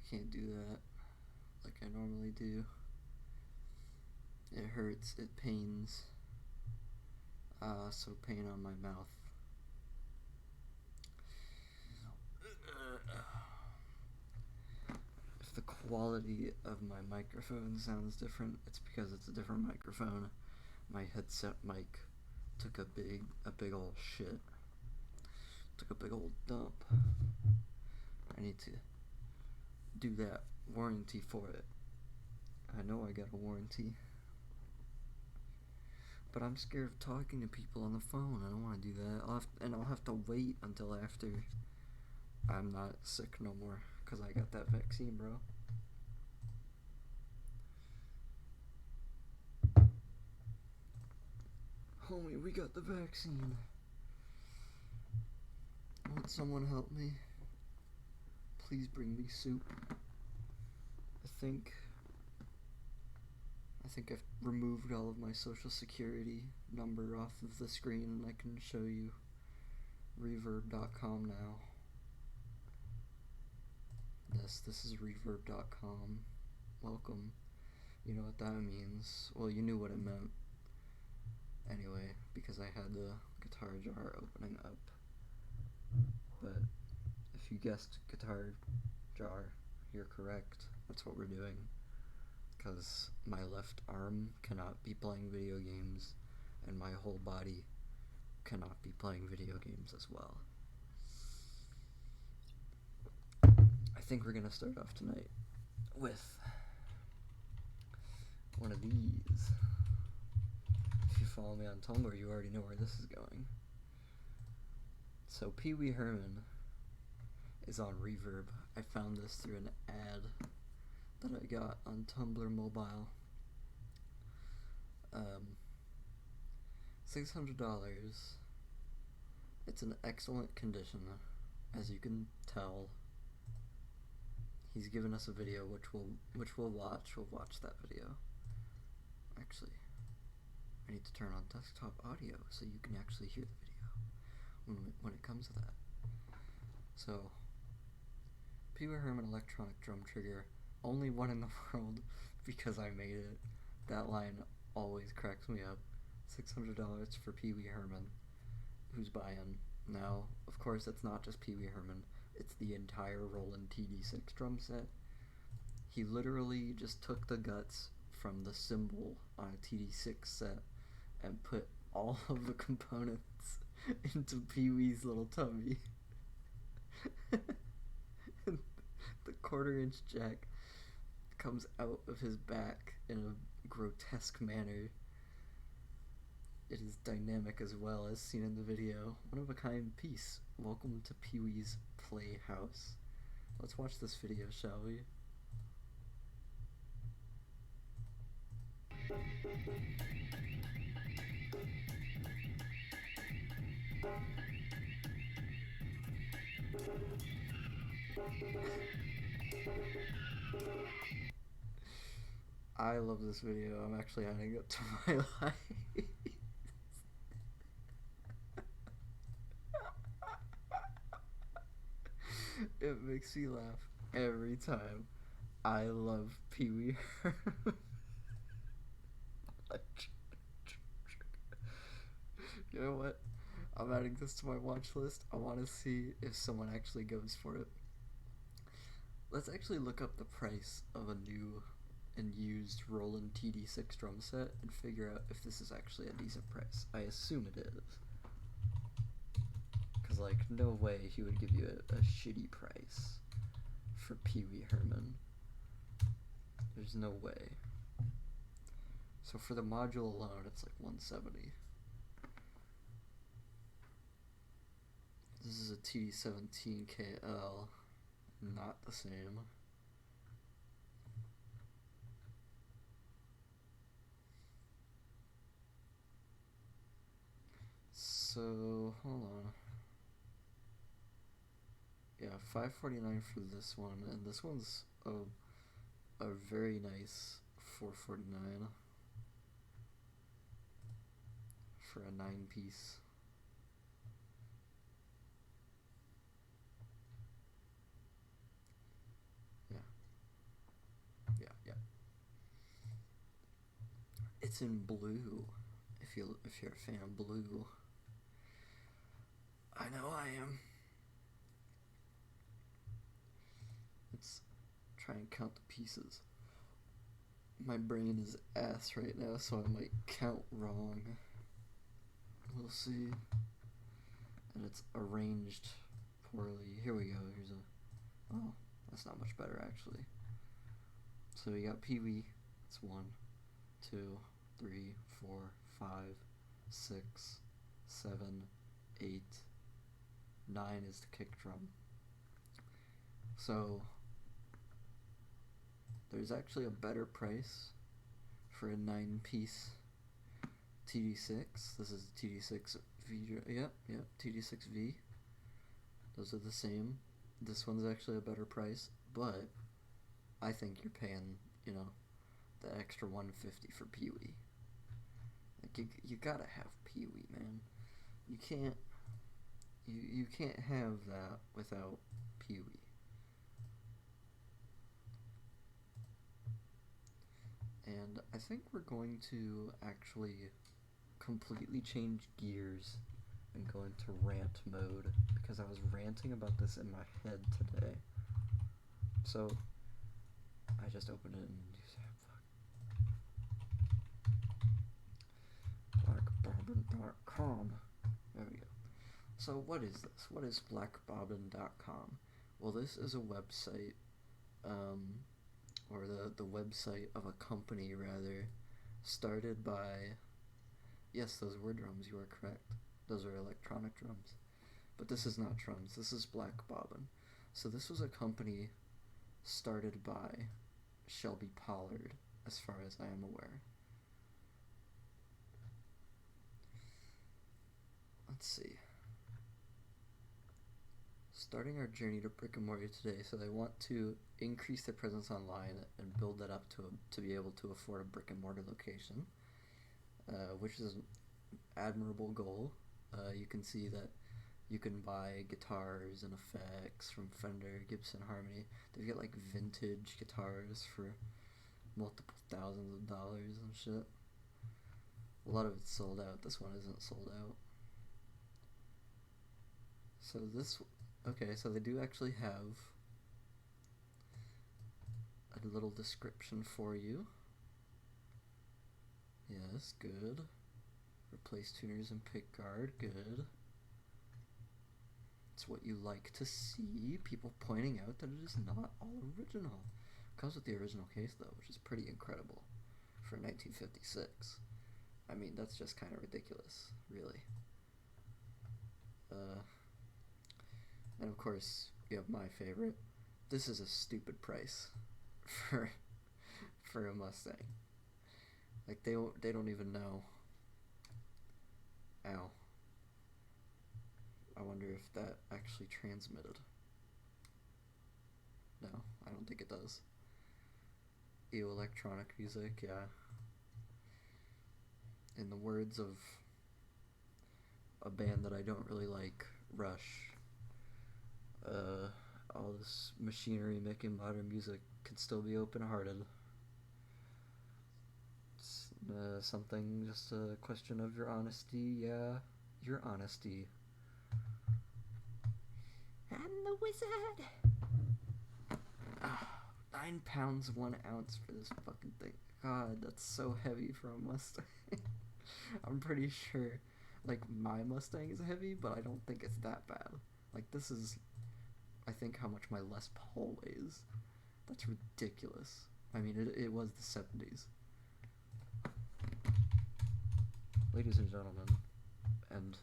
can't do that like I normally do. It hurts, it pains. So pain on my mouth. If the quality of my microphone sounds different, it's because it's a different microphone. My headset mic took a big old shit. Took a big old dump. I need to do that warranty for it. I know I got a warranty. But I'm scared of talking to people on the phone. I don't want to do that. I'll have to wait until after I'm not sick no more, because I got that vaccine, bro. Homie, we got the vaccine. Won't someone help me? Please bring me soup. I think I've removed all of my social security number off of the screen and I can show you reverb.com now. This is reverb.com. Welcome. You know what that means. Well, you knew what it meant. Anyway, because I had the guitar jar opening up. But if you guessed guitar jar, you're correct. That's what we're doing. Because my left arm cannot be playing video games, and my whole body cannot be playing video games as well. I think we're gonna start off tonight with one of these. If you follow me on Tumblr, you already know where this is going. So Pee Wee Herman is on Reverb. I found this through an ad that I got on Tumblr Mobile. $600. It's in excellent condition, as you can tell. He's given us a video which we'll watch. We'll watch that video. Actually, I need to turn on desktop audio so you can actually hear the video when it comes to that. So, Pee Wee Herman electronic drum trigger, only one in the world because I made it. That line always cracks me up. $600 for Pee Wee Herman. Who's buying? Now, of course, it's not just Pee Wee Herman. It's the entire Roland TD6 drum set. He literally just took the guts from the cymbal on a TD6 set and put all of the components into Pee Wee's little tummy. The 1/4-inch jack comes out of his back in a grotesque manner. It is dynamic as well, as seen in the video. One of a kind piece. Welcome to Pee Wee's Playhouse. Let's watch this video, shall we? I love this video. I'm actually adding it to my life. It makes me laugh every time. I love Pee Wee Herman. You know what? I'm adding this to my watch list. I want to see if someone actually goes for it. Let's actually look up the price of a new and used Roland TD6 drum set and figure out if this is actually a decent price. I assume it is. Because, like, no way he would give you a shitty price for Pee Wee Herman. There's no way. So for the module alone, it's like $170. This is a TD17KL. Not the same. So, hold on. Yeah, $549 for this one, and this one's a very nice $449 for a 9-piece. It's in blue. If you're a fan of blue. I know I am. Let's try and count the pieces. My brain is ass right now, so I might count wrong. We'll see. And it's arranged poorly. Here we go. Here's a... Oh, that's not much better, actually. So we got Pee-wee. That's 1, 2, 3, 4, 5, 6, 7, 8, 9 is the kick drum. So there's actually a better price for a 9-piece TD6. This is the TD6 V. Yep, TD6V. Those are the same. This one's actually a better price, but I think you're paying, you know, the extra $150 for Pee-wee. Like you gotta have Pee-wee, man. You can't have that without Pee-wee. And I think we're going to actually completely change gears and go into rant mode, because I was ranting about this in my head today. So I just opened it and blackbobbin.com. There we go. So what is this? What is blackbobbin.com? Well, this is a website, or the website of a company, rather, started by... Yes, those were drums, you are correct. Those are electronic drums. But this is not drums, this is Black Bobbin. So this was a company started by Shelby Pollard, as far as I am aware. Let's see. Starting our journey to brick and mortar today, so they want to increase their presence online and build that up to be able to afford a brick and mortar location, which is an admirable goal. You can see that you can buy guitars and effects from Fender, Gibson, Harmony. They've got like vintage guitars for multiple thousands of dollars and shit. A lot of it's sold out. This one isn't sold out. So this... Okay, so they do actually have a little description for you. Yes, good. Replace tuners and pickguard, good. It's what you like to see, people pointing out that it is not all original. It comes with the original case though, which is pretty incredible for 1956. I mean, that's just kind of ridiculous, really. And of course, you have my favorite. This is a stupid price for a Mustang. Like they don't even know. Ow. I wonder if that actually transmitted. No, I don't think it does. Ew, electronic music, yeah. In the words of a band that I don't really like, Rush, all this machinery making modern music can still be open-hearted. It's something, just a question of your honesty, yeah, your honesty. And the wizard! £9, 1 ounce for this fucking thing. God, that's so heavy for a Mustang. I'm pretty sure, like, my Mustang is heavy, but I don't think it's that bad. Like, this is, I think, how much my Les Paul weighs. That's ridiculous. I mean, it was the 70s. Ladies and gentlemen, and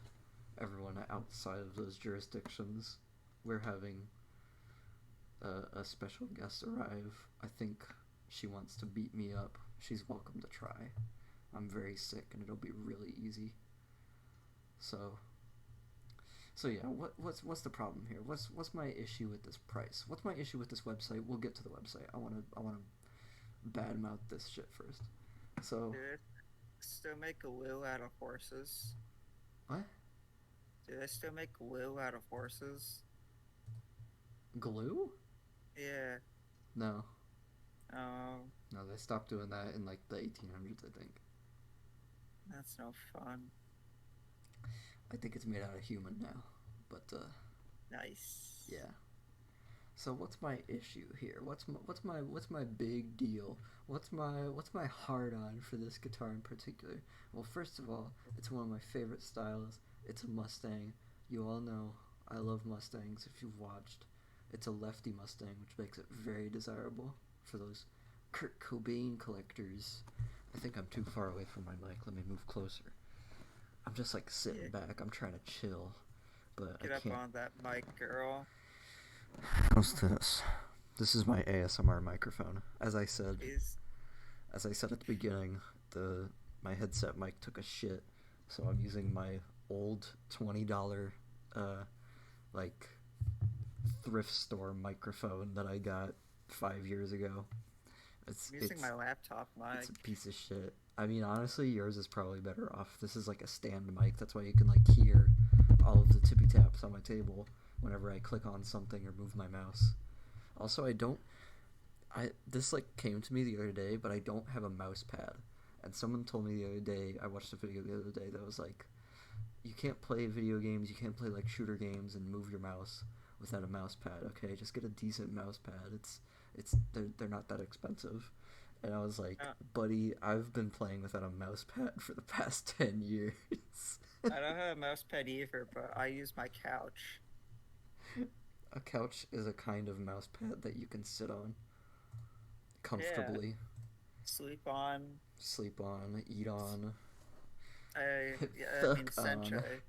everyone outside of those jurisdictions, we're having a special guest arrive. I think she wants to beat me up. She's welcome to try. I'm very sick and it'll be really easy. So yeah, what's the problem here? What's my issue with this price? What's my issue with this website? We'll get to the website. I wanna badmouth this shit first. So Do they still make glue out of horses? what? Do they still make glue out of horses? Glue? Yeah. No. Oh. No, they stopped doing that in like the 1800s, I think. That's no fun. I think it's made out of human now, but Nice. yeah. So what's my issue here? What's my big deal? What's my hard on for this guitar in particular? Well, first of all, it's one of my favorite styles. It's a Mustang. You all know I love Mustangs if you've watched. It's a lefty Mustang, which makes it very desirable for those Kurt Cobain collectors. I think I'm too far away from my mic. Let me move closer. I'm just like sitting Yeah, back. I'm trying to chill, but I get up can't. on that mic, girl. How's this? This is my ASMR microphone. Jeez. As I said at the beginning, the my headset mic took a shit, so I'm using my old $20 like thrift store microphone that I got 5 years ago. It's I'm using it's my laptop it's mic. a piece of shit. I mean, honestly, yours is probably better off. This is like a stand mic. That's why you can like hear all of the tippy taps on my table whenever I click on something or move my mouse. Also, I don't. I this like came to me the other day, but I don't have a mouse pad. And someone told me the other day. I watched a video the other day that was like, you can't play video games. You can't play like shooter games and move your mouse without a mouse pad. Okay, just get a decent mouse pad. They're not that expensive. And I was like, Uh, buddy, I've been playing without a mouse pad for the past 10 years. I don't have a mouse pad either, but I use my couch. A couch is a kind of mouse pad that you can sit on Yeah, comfortably, sleep on. sleep on, eat on, I mean, fuck on. Senchai.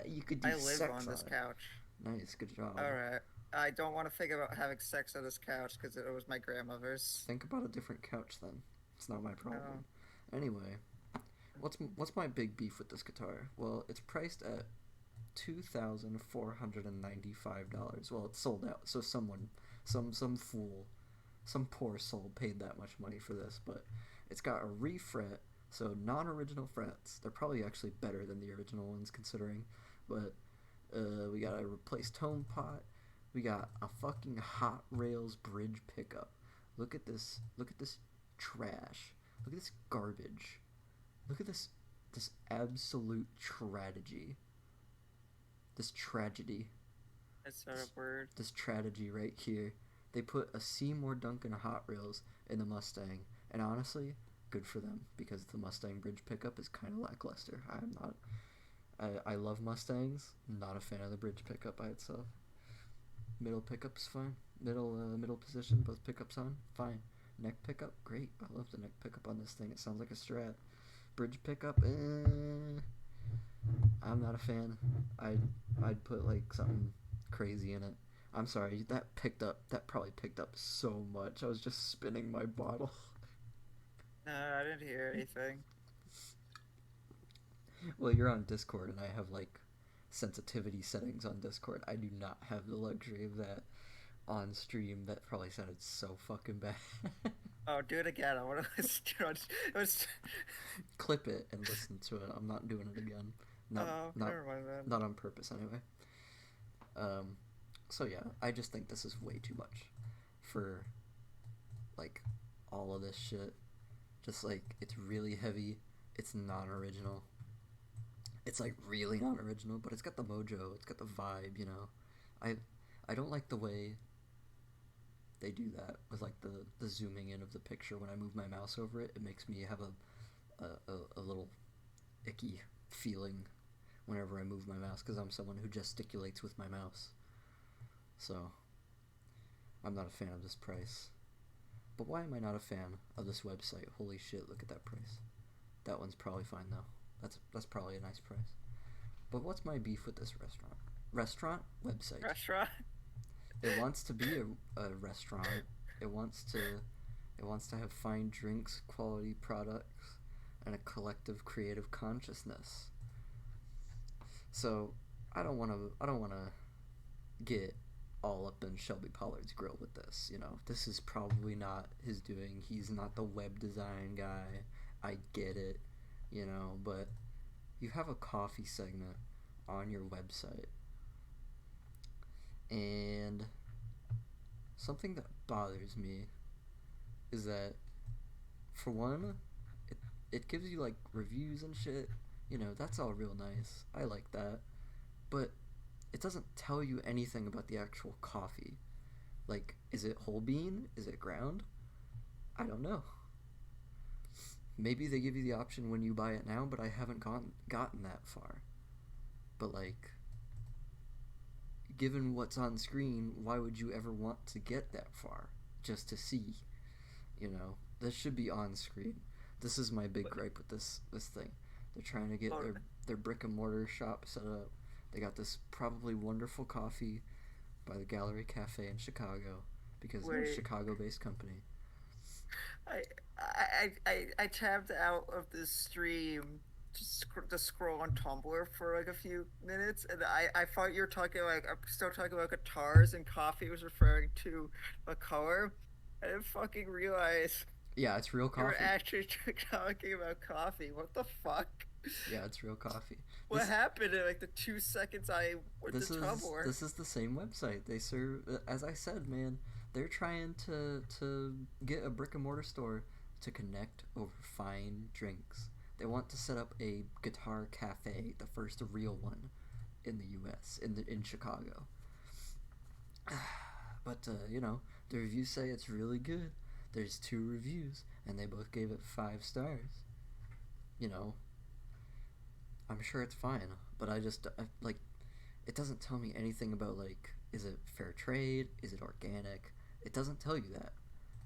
You could do I live on sex on this it. couch. Nice, good job. All right. I don't want to think about having sex on this couch because it was my grandmother's. Think about a different couch then. It's not my No. problem. Anyway, what's my big beef with this guitar? Well, it's priced at $2,495. Well, it's sold out, so some fool, some poor soul paid that much money for this. But it's got a refret, so non-original frets. They're probably actually better than the original ones, considering. But we got a replaced tone pot. We got a fucking Hot Rails bridge pickup. Look at this. Look at this trash. Look at this garbage. Look at this absolute tragedy. This tragedy. It's not a word. This tragedy right here. They put a Seymour Duncan Hot Rails in the Mustang, and honestly, good for them because the Mustang bridge pickup is kind of lackluster. I'm not. I love Mustangs. Not a fan of the bridge pickup by itself. Middle pickup's fine. Middle position, both pickups on, fine. Neck pickup, great. I love the neck pickup on this thing. It sounds like a Strat. Bridge pickup, I'm not a fan. I'd put like something crazy in it. I'm sorry, that probably picked up so much. I was just spinning my bottle. No, I didn't hear anything. Well, you're on Discord and I have like sensitivity settings on Discord. I do not have the luxury of that on stream. That probably sounded so fucking bad. Oh, do it again. I want to listen to it. It was. Clip it and listen to it. I'm not doing it again. Not Oh, not never mind then. not on purpose anyway. Um, so yeah, I just think this is way too much for like all of this shit. Just like it's really heavy. It's non-original. It's like really non-original, but it's got the mojo. It's got the vibe. You know, I I don't like the way they do that with like the zooming in of the picture when I move my mouse over it. It makes me have a little icky feeling whenever I move my mouse because I'm someone who gesticulates with my mouse. So I'm not a fan of this price. But why am I not a fan of this website? Holy shit, look at that price. That one's probably fine though. That's probably a nice price. But what's my beef with this restaurant? Restaurant? Website. Restaurant? It wants to be a restaurant. It wants to have fine drinks, quality products, and a collective creative consciousness. So I don't wanna get all up in Shelby Pollard's grill with this. You know, this is probably not his doing. He's not the web design guy. I get it, you know, but you have a coffee segment on your website. And something that bothers me is that, for one, it gives you like reviews and shit. You know, that's all real nice. I like that. But it doesn't tell you anything about the actual coffee. Like, is it whole bean? Is it ground? I don't know. Maybe they give you the option when you buy it now, but I haven't gotten that far. But like, given what's on screen, why would you ever want to get that far just to see? You know, this should be on screen. This is my big gripe with this thing. They're trying to get their brick and mortar shop set up. They got this probably wonderful coffee by the Gallery Cafe in Chicago because they're a Chicago-based company. I tabbed out of this stream to scroll on Tumblr for like a few minutes, and I thought you were talking like I'm still talking about guitars, and coffee was referring to a color. I didn't fucking realize. Yeah, it's real coffee. You were actually talking about coffee. What the fuck? Yeah, it's real coffee. What happened in like the 2 seconds I went to Tumblr? This is the same website. They serve, as I said, man. They're trying to get a brick and mortar store to connect over fine drinks. They want to set up a guitar cafe, the first real one in the U.S. in Chicago. But you know, the reviews say it's really good. There's 2 reviews, and they both gave it 5 stars. You know, I'm sure it's fine, but I like, it doesn't tell me anything about like, is it fair trade? Is it organic? It doesn't tell you that,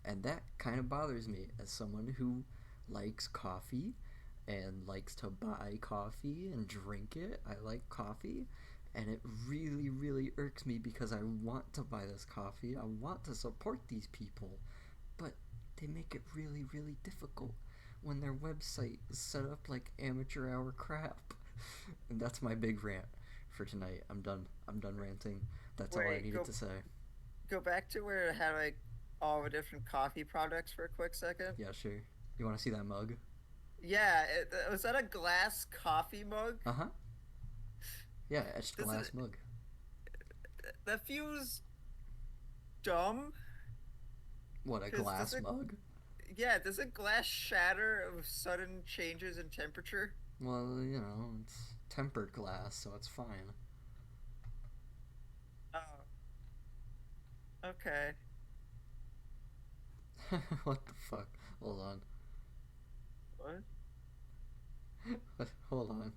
and that kind of bothers me as someone who likes coffee and likes to buy coffee and drink it. I like coffee, and it really, really irks me because I want to buy this coffee. I want to support these people, but they make it really, really difficult when their website is set up like amateur hour crap. And that's my big rant for tonight. I'm done ranting. That's all I needed to say. Go back to where it had like all the different coffee products for a quick second. Yeah, sure. You want to see that mug? Yeah, was that a glass coffee mug? Uh-huh. Yeah, etched glass mug. That feels dumb. What, a glass mug? Yeah, does a glass shatter with sudden changes in temperature? Well, you know, it's tempered glass, so it's fine. Oh. Okay. What the fuck? Hold on. What? Hold on.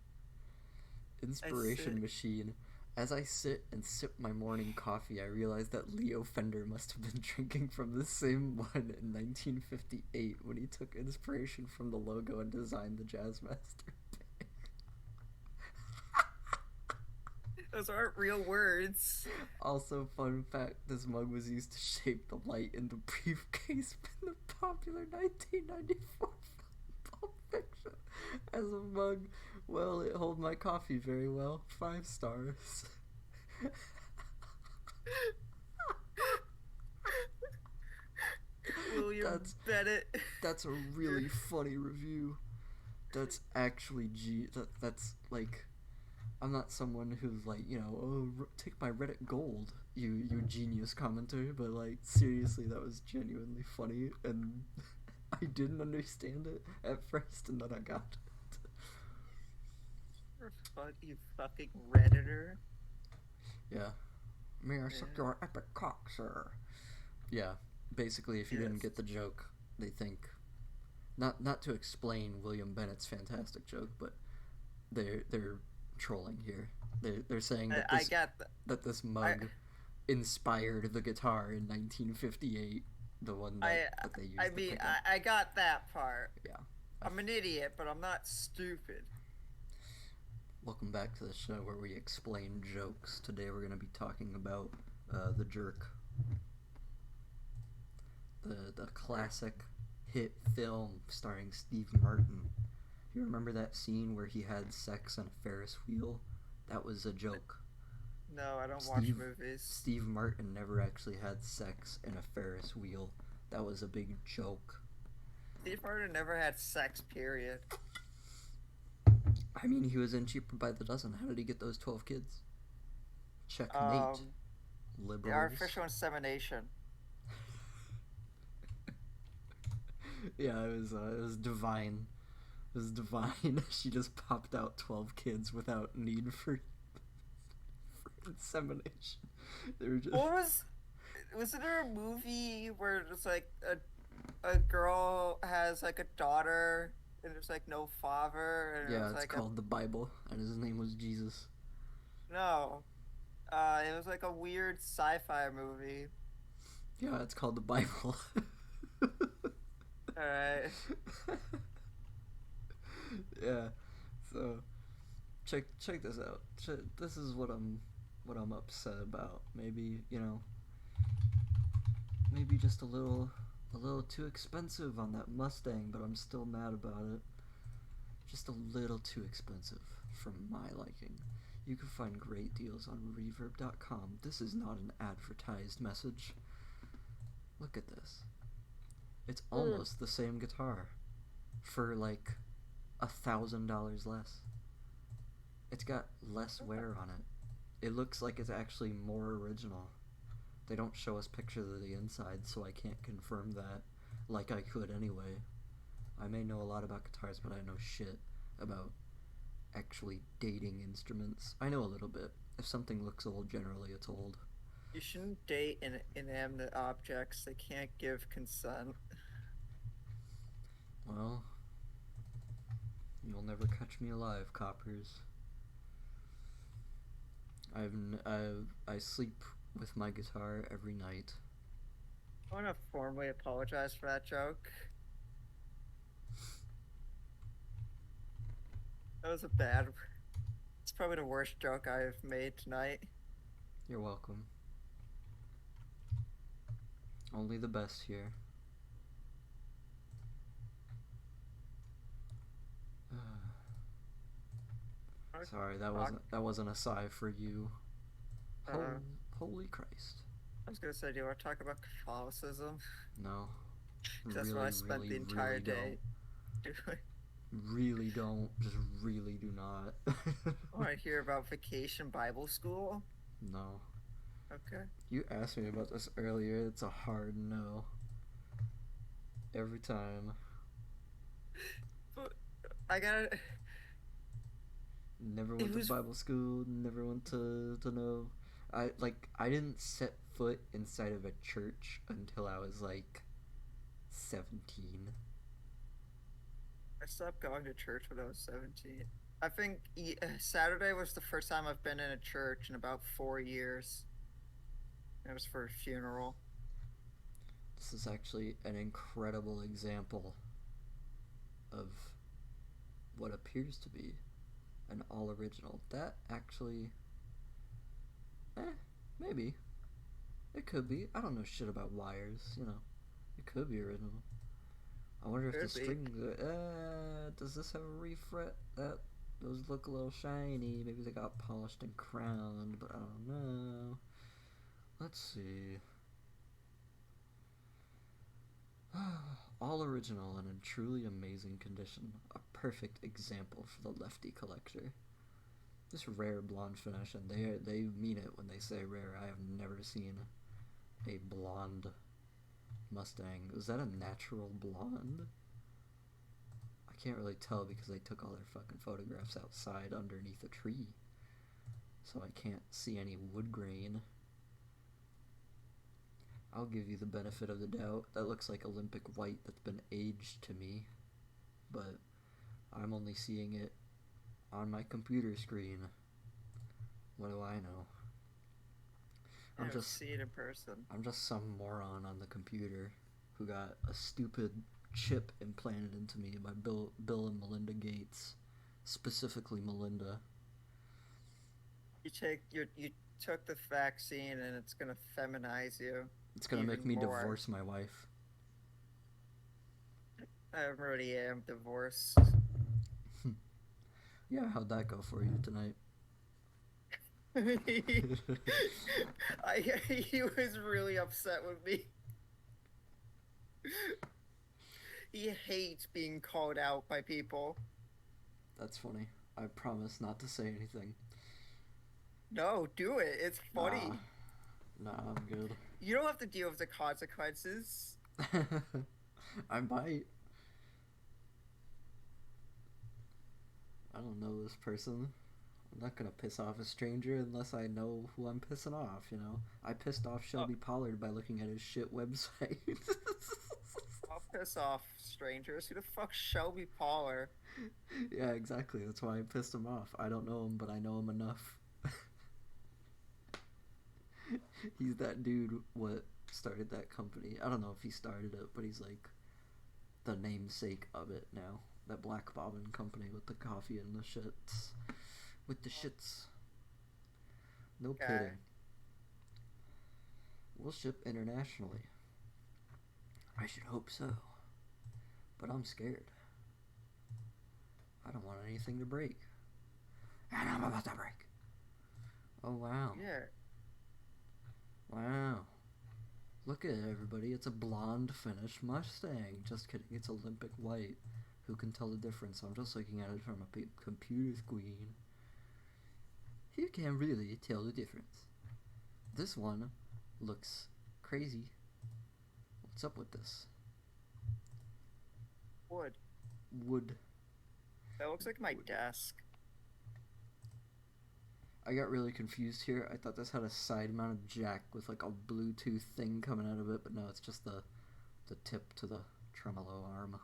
Inspiration machine. As I sit and sip my morning coffee, I realize that Leo Fender must have been drinking from the same one in 1958 when he took inspiration from the logo and designed the Jazzmaster. Those aren't real words. Also, fun fact, this mug was used to shape the light in the briefcase in the popular 1994 film Pulp Fiction. As a mug, well, it held my coffee very well. 5 stars. William Bennett. That's a really funny review. That's actually that's like, I'm not someone who's like, you know, oh, take my Reddit gold, you genius commenter, but like, seriously, that was genuinely funny, and I didn't understand it at first, and then I got it. You fucking Redditor. Yeah. May I suck your epic cock, sir? Yeah. Basically, if you didn't get the joke, they think, not to explain William Bennett's fantastic joke, but they're trolling here. They're saying that this mug inspired the guitar in 1958, the one that they used. I mean, I got that part. Yeah. I'm an idiot, but I'm not stupid. Welcome back to the show where we explain jokes. Today we're going to be talking about The Jerk. The classic hit film starring Steve Martin. You remember that scene where he had sex on a Ferris wheel? That was a joke. No, I don't watch movies. Steve Martin never actually had sex in a Ferris wheel. That was a big joke. Steve Martin never had sex, period. I mean, he was in Cheaper by the Dozen. How did he get those 12 kids? Checkmate. Liberals. The artificial insemination. Yeah, it was divine. was divine. She just popped out 12 kids without need for insemination. They were just. What wasn't there a movie where it's like a girl has like a daughter and there's like no father and it Yeah, was it's like a called the Bible, and his name was Jesus. no. It was like a weird sci-fi movie. Yeah, it's called the Bible. All right. Yeah, so check this out. This is what I'm upset about. Maybe maybe just a little too expensive on that Mustang, but I'm still mad about it. Just a little too expensive for my liking. You can find great deals on reverb.com. This is not an advertised message. Look at this. It's almost the same guitar for like $1,000 less. It's got less wear on it. It looks like it's actually more original. They don't show us pictures of the inside, so I can't confirm that like I could anyway. I may know a lot about guitars, but I know shit about actually dating instruments. I know a little bit. If something looks old, generally it's old. You shouldn't date inanimate objects. They can't give consent. Well, you'll never catch me alive, coppers. I sleep with my guitar every night. I want to formally apologize for that joke. That was a bad. It's probably the worst joke I've made tonight. You're welcome. Only the best here. Sorry, that wasn't a sigh for you. Holy Christ. I was gonna say, do you want to talk about Catholicism? No. That's what I spent the entire day doing. Really don't. Just really do not. Want to hear about Vacation Bible School? No. Okay. You asked me about this earlier. It's a hard no. Every time. But I gotta. Never went to Bible school. Never went to know. I didn't set foot inside of a church until I was like 17. I stopped going to church when I was 17. I think Saturday was the first time I've been in a church in about 4 years. It was for a funeral. This is actually an incredible example of what appears to be an all original. That actually, maybe. It could be. I don't know shit about wires, It could be original. I wonder if the strings does this have a refret? Those look a little shiny. Maybe they got polished and crowned, but I don't know. Let's see. All original and in truly amazing condition. A perfect example for the lefty collector. This rare blonde finish, and they mean it when they say rare. I have never seen a blonde Mustang. Is that a natural blonde? I can't really tell because they took all their fucking photographs outside underneath a tree. So I can't see any wood grain. I'll give you the benefit of the doubt. That looks like Olympic white that's been aged to me. But I'm only seeing it on my computer screen. What do I know? I'm just see it in person. I'm just some moron on the computer who got a stupid chip implanted into me by Bill and Melinda Gates, specifically Melinda. You took the vaccine and it's gonna feminize you. It's gonna make me divorce my wife. I already am divorced. Yeah, how'd that go for you tonight? He was really upset with me. He hates being called out by people. That's funny. I promise not to say anything. No, do it. It's funny. Nah, I'm good. You don't have to deal with the consequences. I might. I don't know this person. I'm not gonna piss off a stranger unless I know who I'm pissing off, you know? I pissed off Oh, Shelby Pollard by looking at his shit website. I'll piss off strangers. Who the fuck's Shelby Poller? Yeah, exactly. That's why I pissed him off. I don't know him, but I know him enough. He's that dude what started that company. I don't know if he started it, but he's like the namesake of it now. That Black Bobbin company with the coffee and the shits. With the shits. No Okay. kidding. We'll ship internationally. I should hope so. But I'm scared. I don't want anything to break. And I'm about to break. Oh, wow. Yeah. Wow. Look at it, everybody. It's a blonde finished Mustang. Just kidding. It's Olympic white. Who can tell the difference? I'm just looking at it from a computer screen. Who can really tell the difference? This one looks crazy. What's up with this? Wood. Wood. That looks like my desk. I got really confused here. I thought this had a side-mounted jack with like a Bluetooth thing coming out of it, but no, it's just the tip to the tremolo arm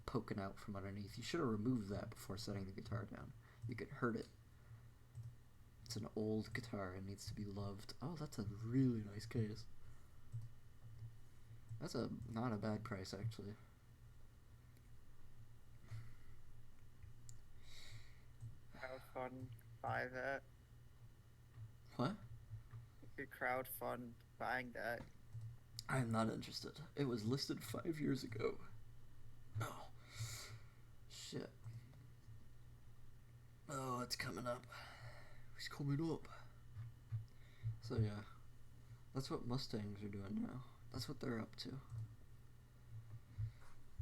poking out from underneath. You should have removed that before setting the guitar down. You could hurt it. It's an old guitar and needs to be loved. Oh, that's a really nice case. That's not a bad price, actually. Crowdfund, buy that. What? You could crowdfund buying that. I'm not interested. It was listed 5 years ago. Oh, shit. Oh, it's coming up. It's coming up. So yeah, that's what Mustangs are doing now. That's what they're up to.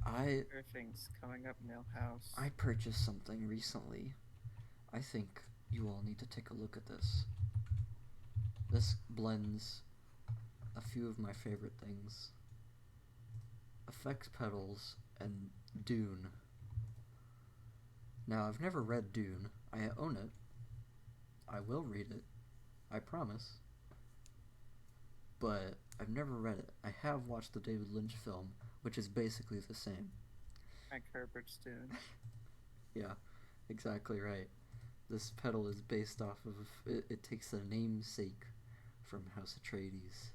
Everything's coming up, Millhouse. I purchased something recently. I think you all need to take a look at this. This blends a few of my favorite things. Effects pedals and Dune. Now, I've never read Dune. I own it. I will read it. I promise. But I've never read it. I have watched the David Lynch film, which is basically the same. Frank Herbert's Dune. Yeah, exactly right. This pedal is based off of... It takes the namesake from House Atreides.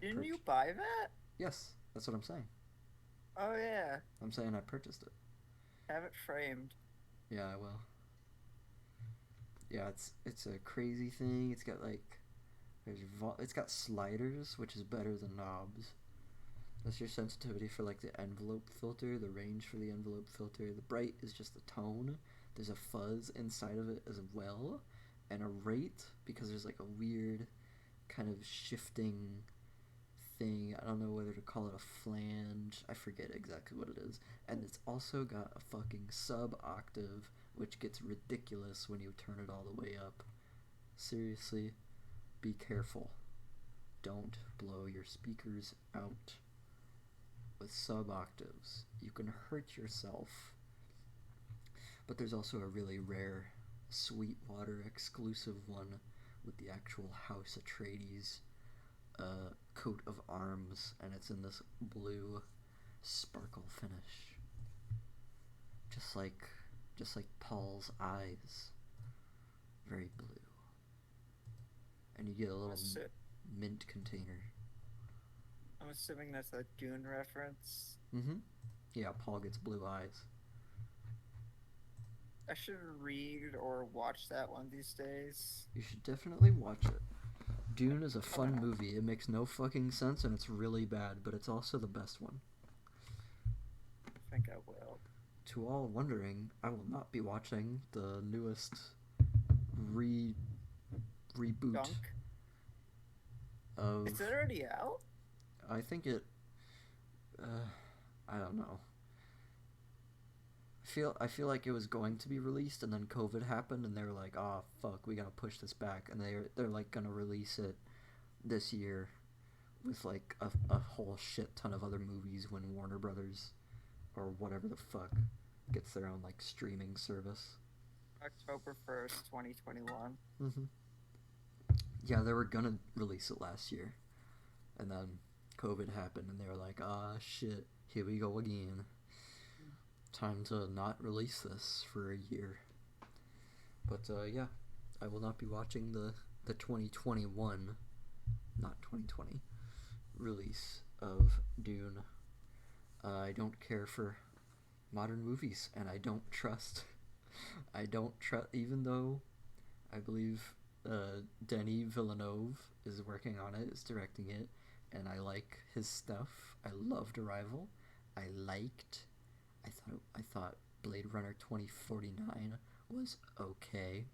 Didn't you buy that? Yes, that's what I'm saying. Oh yeah. I'm saying I purchased it. Have it framed. Yeah, I will. Yeah, it's a crazy thing. It's got like... it's got sliders, which is better than knobs. That's your sensitivity for like the envelope filter, the range for the envelope filter. The bright is just the tone. There's a fuzz inside of it as well, and a rate, because there's like a weird kind of shifting thing. I don't know whether to call it a flange. I forget exactly what it is. And it's also got a fucking sub-octave, which gets ridiculous when you turn it all the way up. Seriously, be careful. Don't blow your speakers out with sub-octaves. You can hurt yourself. But there's also a really rare Sweetwater exclusive one with the actual House Atreides coat of arms, and it's in this blue sparkle finish. Just like Paul's eyes. Very blue. And you get a little mint container. I'm assuming that's a Dune reference. Mm-hmm. Yeah, Paul gets blue eyes. I should read or watch that one these days. You should definitely watch it. Dune is a fun movie. It makes no fucking sense and it's really bad, but it's also the best one. I think I will. To all wondering, I will not be watching the newest reboot Dunk? of... Is it already out? I think it... I don't know. I feel like it was going to be released, and then COVID happened, and they were like, "Oh fuck, we gotta push this back," and they're like gonna release it this year with like a whole shit ton of other movies when Warner Brothers or whatever the fuck gets their own like streaming service. October 1st, 2021. Hmm. Yeah, they were gonna release it last year, and then COVID happened, and they were like, "Ah, shit, here we go again. Time to not release this for a year." But yeah, I will not be watching the 2021, not 2020, release of Dune. I don't care for modern movies, and I don't trust. I don't trust, even though I believe Denis Villeneuve is working on it, is directing it, and I like his stuff. I loved Arrival. I thought Blade Runner 2049 was okay.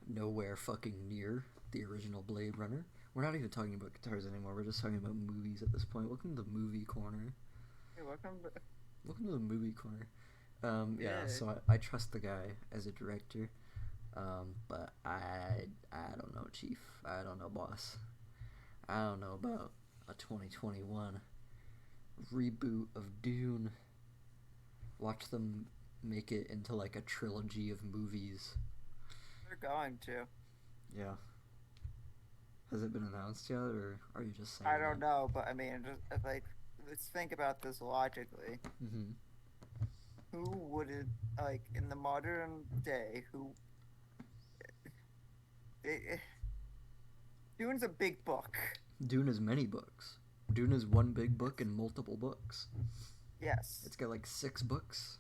Nowhere fucking near the original Blade Runner. We're not even talking about guitars anymore. We're just talking about movies at this point. Welcome to the movie corner. Hey, welcome. Welcome to the movie corner. Yeah. Yeah. So I trust the guy as a director. But I don't know, Chief. I don't know, boss. I don't know about a 2021 reboot of Dune. Watch them make it into like a trilogy of movies. They're going to. Yeah. Has it been announced yet, or are you just saying I don't that? know, but I mean, just like, let's think about this logically. Mm-hmm. Who would it, like, in the modern day, who. It, Dune's a big book. Dune is many books. Dune is one big book and multiple books. Yes. It's got like 6 books,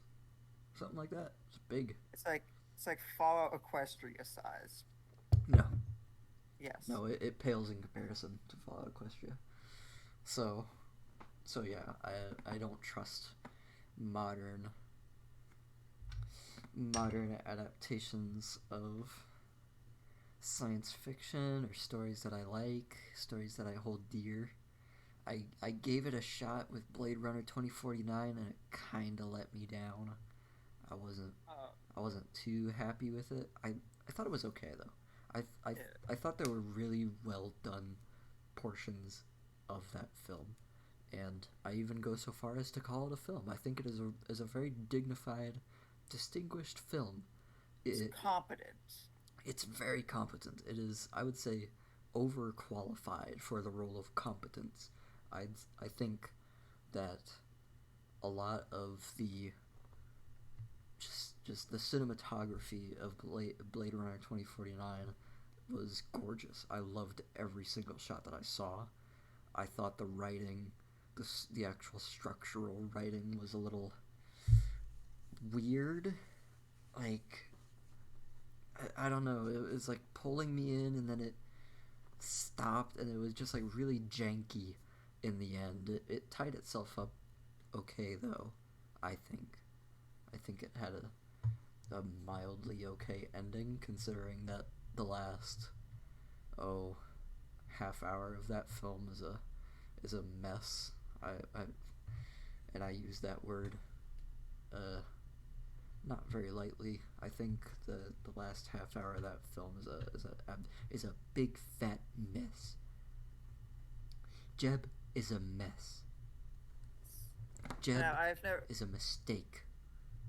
something like that. It's big. It's like Fallout Equestria size. No, Yes. no, it pales in comparison to Fallout Equestria. So, so yeah, I don't trust modern modern adaptations of science fiction or stories that I like, stories that I hold dear. I gave it a shot with Blade Runner 2049 and it kind of let me down. I wasn't Uh, I wasn't too happy with it. I thought it was okay though. I yeah. I thought there were really well done portions of that film, and I even go so far as to call it a film. I think it is a very dignified, distinguished film. It's It competent. it's very competent. It is, I would say, overqualified for the role of competence. I think that a lot of the just the cinematography of Blade Runner 2049 was gorgeous. I loved every single shot that I saw. I thought the writing, the actual structural writing was a little weird. Like, I don't know. It was like pulling me in, and then it stopped, and it was just like really janky in the end. It tied itself up okay though. I think. I think it had a mildly okay ending, considering that the last oh half hour of that film is a mess. I and I use that word uh not very lightly. I think the last half hour of that film is a big fat mess. Jeb is a mess. Jeb Now, is a mistake.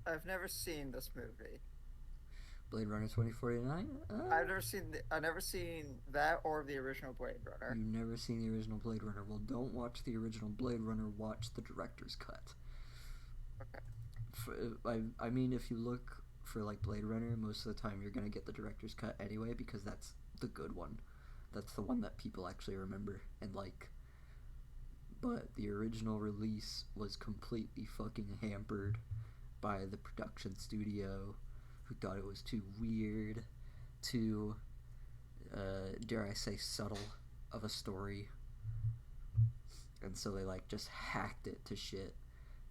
I've never seen this movie. Blade Runner 2049? I've never seen that or the original Blade Runner. You've never seen the original Blade Runner. Well, don't watch the original Blade Runner. Watch the director's cut. Okay. I mean, if you look for like Blade Runner, most of the time you're gonna get the director's cut anyway, because that's the good one. That's the one that people actually remember and like. But the original release was completely fucking hampered by the production studio, who thought it was too weird, too, dare I say, subtle of a story, and so they like just hacked it to shit.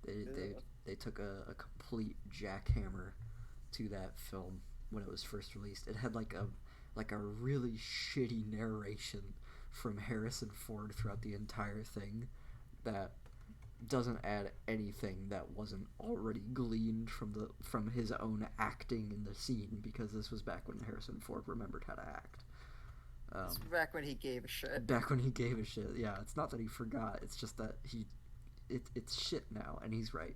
They took a complete jackhammer to that film when it was first released. It had like a really shitty narration from Harrison Ford throughout the entire thing that doesn't add anything that wasn't already gleaned from his own acting in the scene, because this was back when Harrison Ford remembered how to act. It's back when he gave a shit. Back when he gave a shit. Yeah, it's not that he forgot. It's just that it's shit now, and he's right.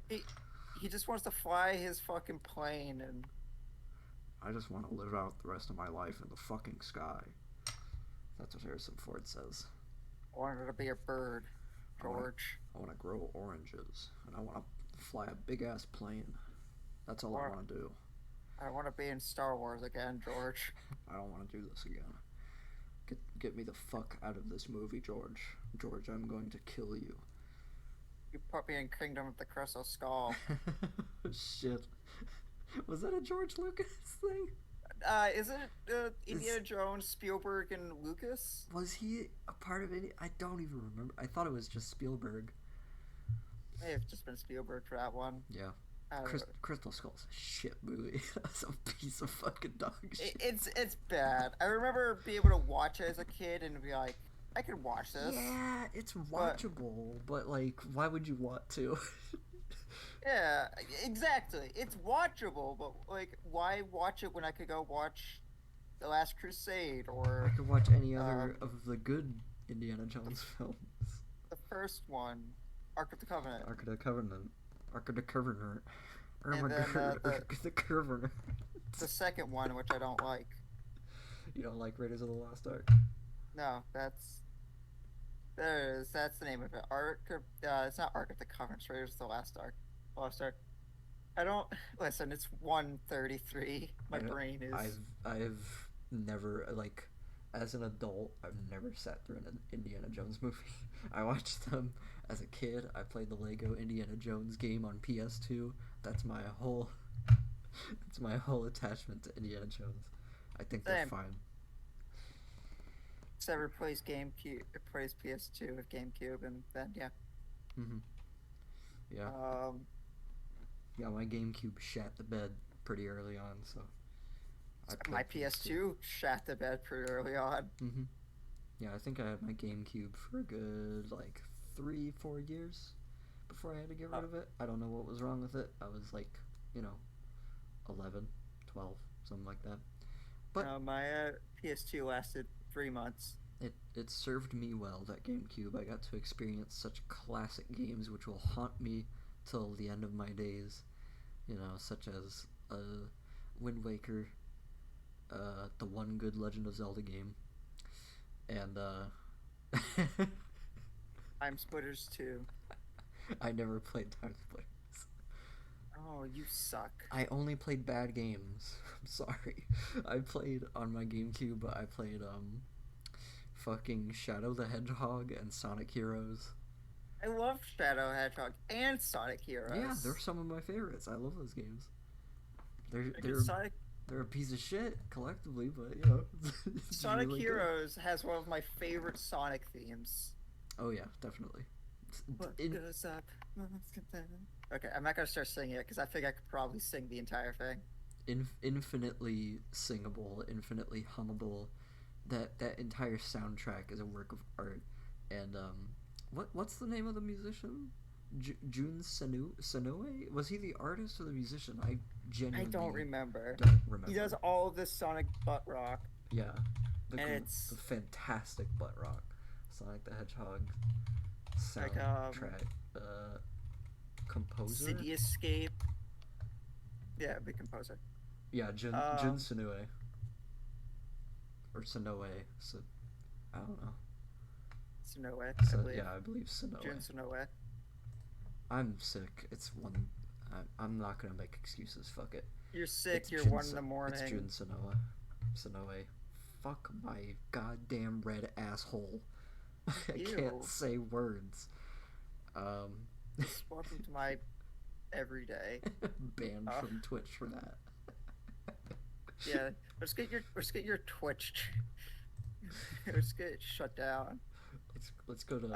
he just wants to fly his fucking plane, and I just want to live out the rest of my life in the fucking sky. That's what Harrison Ford says. wanted to be a bird, George. I want to grow oranges, and I want to fly a big ass plane. That's all I want to do. I want to be in Star Wars again, George. I don't want to do this again. Get me the fuck out of this movie, George. George, I'm going to kill you. You put me in Kingdom of the Crystal Skull. Shit. Was that a George Lucas thing? Isn't it Indiana Jones, Spielberg, and Lucas? Was he a part of it? I don't even remember. I thought it was just Spielberg. May have just been Spielberg for that one. Yeah. Crystal Skull's a shit movie. That's a piece of fucking dog shit. It's bad. I remember being able to watch it as a kid and be like, I can watch this. Yeah, it's watchable, but like, why would you want to? Yeah, exactly. It's watchable, but like, why watch it when I could go watch The Last Crusade or I could watch any other of the good Indiana Jones films. The first one, Ark of the Covenant. Ark of the Covenant. Ark of the Covenant. And then, Ark of the Covenant. The second one, which I don't like. You don't like Raiders of the Lost Ark? No, that's the name of it. It's not Ark of the Covenant. It's Raiders of the Lost Ark. I don't listen. It's 1:33. My brain is. I've never, like, as an adult, I've never sat through an Indiana Jones movie. I watched them as a kid. I played the Lego Indiana Jones game on PS2. That's my whole attachment to Indiana Jones. I think they're fine. Except it plays GameCube. It plays PS2 with GameCube, and then yeah. Mhm. Yeah. Yeah, my GameCube shat the bed pretty early on, so. My PS2 shat the bed pretty early on. Mhm. Yeah, I think I had my GameCube for a good, like, 3-4 years before I had to get rid of it. I don't know what was wrong with it. I was like, 11, 12, something like that. But my PS2 lasted 3 months. It served me well, that GameCube. I got to experience such classic games which will haunt me till the end of my days. Such as Wind Waker, the one good Legend of Zelda game, and Time Splitters 2. I never played Time Splitters. Oh, you suck. I only played bad games. I'm sorry. I played on my GameCube. I played fucking Shadow the Hedgehog and Sonic Heroes. I love Shadow Hedgehog and Sonic Heroes. Yeah, they're some of my favorites. I love those games. They're a piece of shit collectively, but Sonic really Heroes has one of my favorite Sonic themes. Oh yeah, definitely. What goes up? Okay, I'm not gonna start singing it because I think I could probably sing the entire thing. Infinitely singable, infinitely hummable. That entire soundtrack is a work of art. And what's the name of the musician? Jun Sanoe? Was he the artist or the musician? I genuinely don't remember. He does all of this Sonic butt rock. Yeah, it's the fantastic butt rock. Sonic the Hedgehog soundtrack. Composer? Cityscape. Yeah, big composer. Yeah, Jun Sanoe. Or Sanoe. I don't know. Sanoe, I believe Sanoe. Jun Sanoe. I'm sick. It's one. I'm not gonna make excuses. Fuck it. You're sick. You're 1 in the morning. It's Jun Sanoe. Sanoe. Fuck my goddamn red asshole. I can't say words. Welcome to my everyday. Banned from Twitch for that. Yeah, let's get your Twitch. Let's get it shut down. Let's go to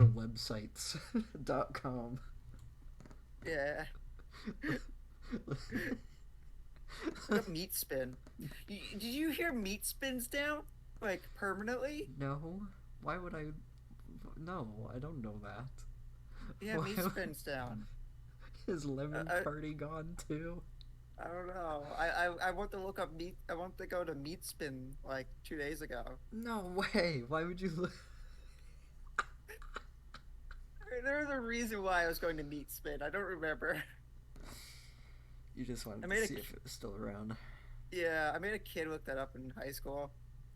websites.com. Yeah. Look at Meat Spin. Did you hear Meat Spin's down? Like, permanently? No. Why would I? No, I don't know that. Yeah, Meat Spin's down. Is Lemon Party gone too? I don't know. I want to look up Meat. I want to go to Meat Spin like 2 days ago. No way. Why would you look? there was a reason why I was going to meet Spin. I don't remember. You just I wanted to made a see if it was still around. Yeah, I made a kid look that up in high school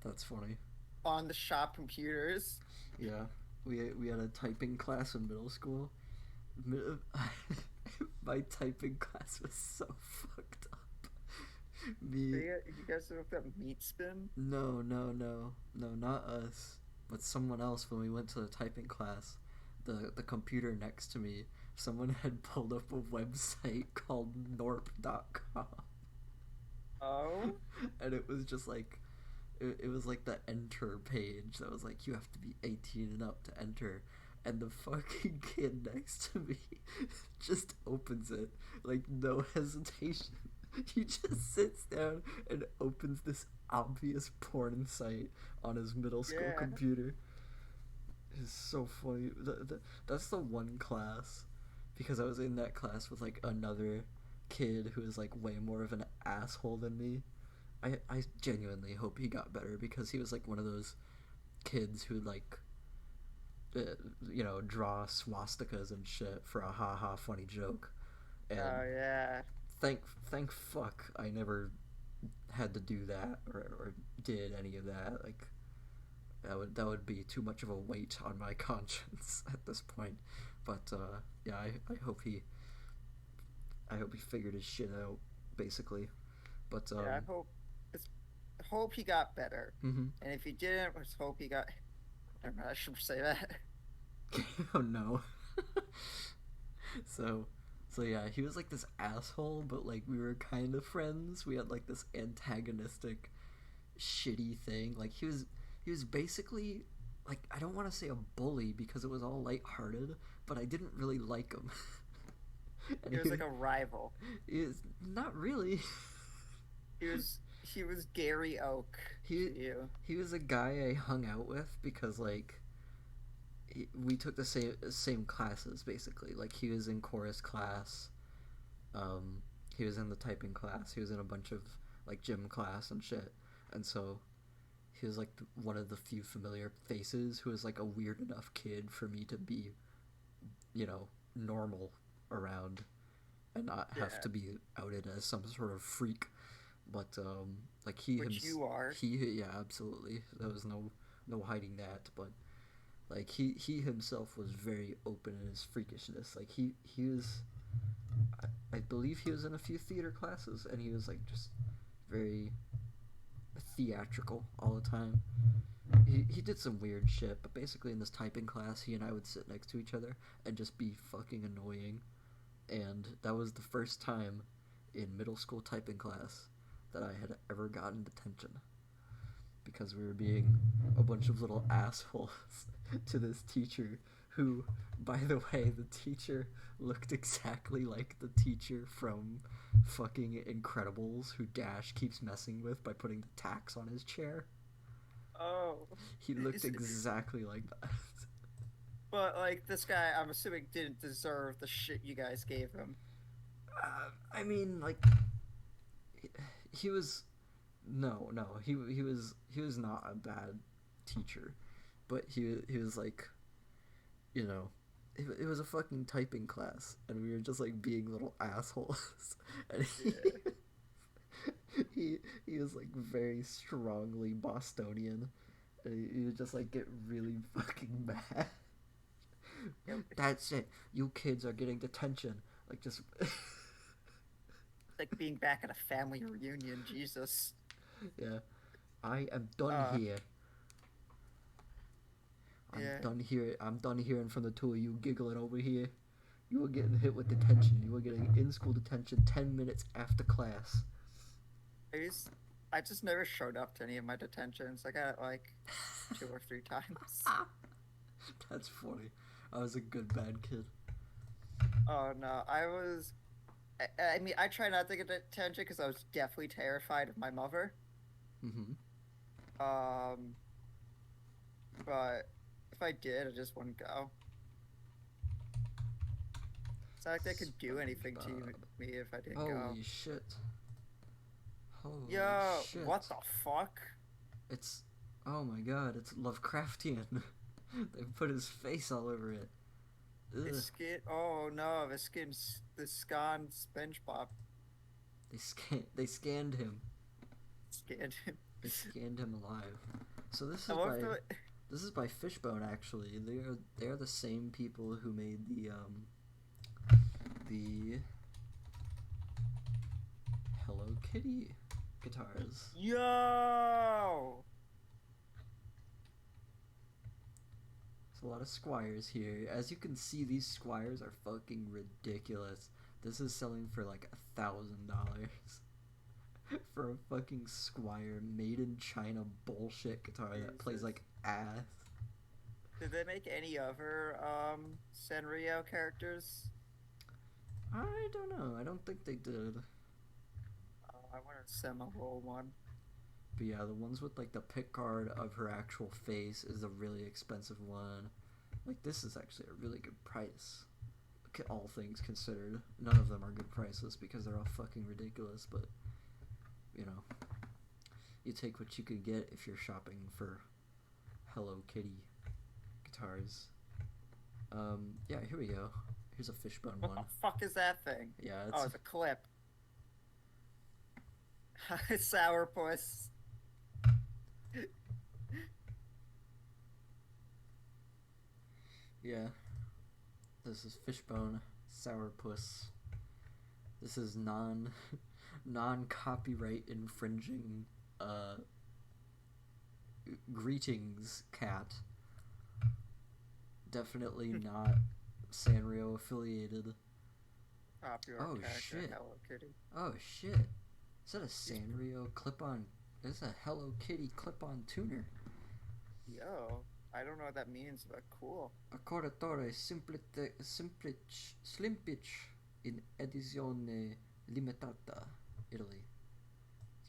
That's funny. on the shop computers. Yeah, we had a typing class in middle school. My typing class was so fucked up. So Me, you guys looked up meat spin? no, not us, but someone else. When we went to the typing class, the computer next to me, someone had pulled up a website called norp.com. Oh, And it was just like it was like the enter page that was like you have to be 18 and up to enter, and the fucking kid next to me just opens it like no hesitation. He just sits down and opens this obvious porn site on his middle school yeah. computer. It's so funny. That's the one class, because I was in that class with like another kid who is like way more of an asshole than me. I genuinely hope he got better, because he was like one of those kids who like uh, draw swastikas and shit for a ha funny joke. And Oh yeah. thank thank fuck I never had to do that, or did any of that. Like that would be too much of a weight on my conscience at this point. But yeah, I hope he figured his shit out, basically. But Yeah, it's, hope he got better. mm-hmm. And if he didn't, let's hope he got. I don't know. I shouldn't say that. Oh no. so so yeah, he was like this asshole, but like we were kind of friends. We had like this antagonistic shitty thing. Like he was basically, like, I don't want to say a bully because it was all lighthearted, but I didn't really like him. And He was like a rival. he is not really. He was Gary Oak he to you. he was a guy I hung out with because like we took the same classes basically. Like he was in chorus class, he was in the typing class, he was in a bunch of like gym class and shit, and so he was like one of the few familiar faces who was like a weird enough kid for me to be, normal around, and not have Yeah, to be outed as some sort of freak. But like he him which you are. he yeah, absolutely, there was no hiding that. But like he himself was very open in his freakishness. Like he was, I believe he was in a few theater classes, and he was like just very theatrical all the time. He did some weird shit, but basically in this typing class, he and I would sit next to each other and just be fucking annoying. And that was the first time in middle school typing class that I had ever gotten detention, because we were being a bunch of little assholes to this teacher who, by the way, the teacher looked exactly like the teacher from fucking Incredibles who Dash keeps messing with by putting the tacks on his chair. Oh, He looked exactly like that. but like this guy, I'm assuming didn't deserve the shit you guys gave him. I mean, like, he was no, he was not a bad teacher, but he was like, it was a fucking typing class, and we were just like being little assholes, and Yeah. he was like very strongly Bostonian, and he would just like get really fucking mad. Yep. That's it. You kids are getting detention. Like just Like being back at a family reunion. Jesus. yeah. I am done Uh, here. I'm yeah. done here. I'm done hearing from the two of you giggling over here. You were getting hit with detention. You were getting in-school detention 10 minutes after class. I just never showed up to any of my detentions. I got like 2 or 3 times. That's funny. I was a good bad kid. Oh no, I was. I mean, I try not to get detention because I was definitely terrified of my mother. Mm-hmm. Um, but if I did, I just wouldn't go. It's not like they could do anything to SpongeBob. me if I didn't go. Holy shit. Holy Yo, shit. what the fuck? It's, oh my god, it's Lovecraftian. They put his face all over it. They Ugh. skid. Oh no, the scanned SpongeBob They scanned him. scanned him. They scanned him alive. So I love the. this is by Fishbone actually. They are the same people who made the Hello Kitty guitars. Yo. There's a lot of Squires here. As you can see, these Squires are fucking ridiculous. This is selling for like $1,000 for a fucking Squire made in China bullshit guitar that plays Jesus. like ass. Did they make any other Sanrio characters? I don't know. I don't think they did. I want a Seminole one. But yeah, the ones with like the pick guard of her actual face is a really expensive one. Like this is actually a really good price. All things considered, none of them are good prices because they're all fucking ridiculous. But you know, you take what you can get if you're shopping for Hello Kitty guitars. Yeah, here we go. Here's a Fishbone What one. the fuck is that thing? Yeah, Oh, it's a clip. Sourpuss. yeah. This is Fishbone Sourpuss. This is non copyright infringing greetings cat. Definitely not Sanrio affiliated. Popular Oh character, shit. Hello Kitty. Oh shit. Is that a Sanrio clip-on? This is a Hello Kitty clip-on tuner. Yo, I don't know what that means, but cool. Accordatore slimpich in edizione limitata, Italy.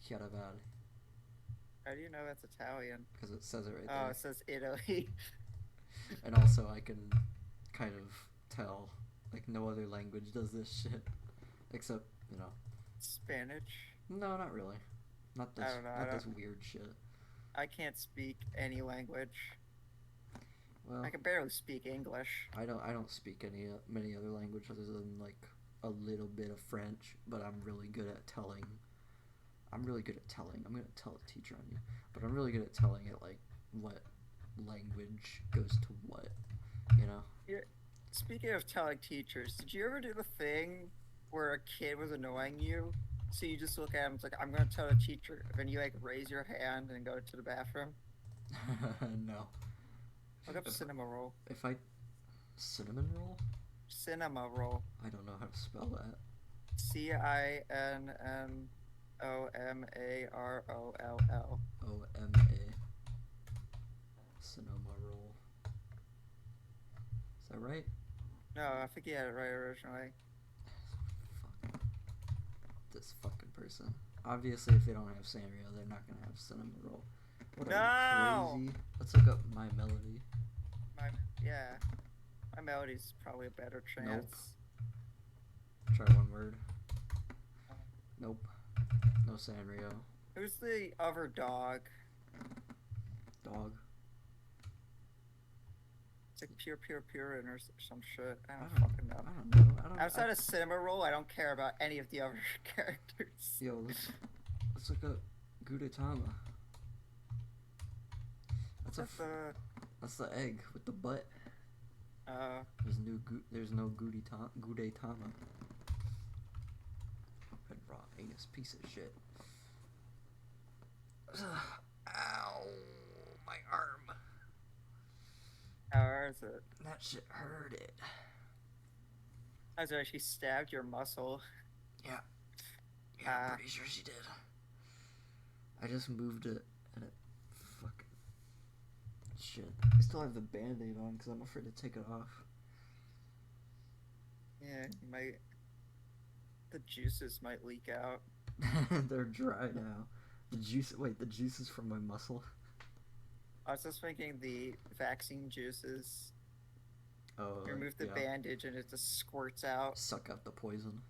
Chiaraval. How do you know that's Italian? Because it says it right Oh, there. it says Italy. And also I can kind of tell, like no other language does this shit. Except, you know. Spanish. No, not really. Not this I don't know. not this weird shit. I can't speak any language. Well, I can barely speak English. I don't speak many other languages other than like a little bit of French, but I'm really good at telling. I'm really good at telling. I'm gonna tell a teacher on you, but I'm really good at telling it like what language goes to what, you know. Yeah. Speaking of telling teachers, did you ever do the thing where a kid was annoying you? So you just look at him, it's like, I'm gonna tell the teacher. And then you like raise your hand and go to the bathroom. No. Look up If, cinema roll. if I cinnamon roll, Cinema roll. I don't know how to spell that. CINNMOMAROLL. OMA. Sonoma roll. Is that right? No, I think you had it right originally. Fuck. This fucking person. Obviously, if they don't have Sanrio, they're not gonna have cinnamon roll. What are you, crazy? Let's look up My Melody. Yeah. My melody's probably a better chance. Try one word. Nope. No Sanrio. Who's the other dog? Dog. It's like pure or some shit. I don't I don't fucking know. I don't know. Outside of cinema roll, I don't care about any of the other characters. Yo, let's look up Gudetama. That's the egg with the butt. There's no Gudetama. Red raw anus piece of shit. Ow, my arm. How is it? That shit hurt it. I was actually stabbed your muscle. Yeah. Yeah, I'm pretty sure she did. I just moved it and it fucking shit. I still have the band-aid on because I'm afraid to take it off. Yeah, the juices might leak out. They're dry now. The juices from my muscle. I was just thinking the vaccine juices. Oh, You remove the bandage and it just squirts out. Suck out the poison,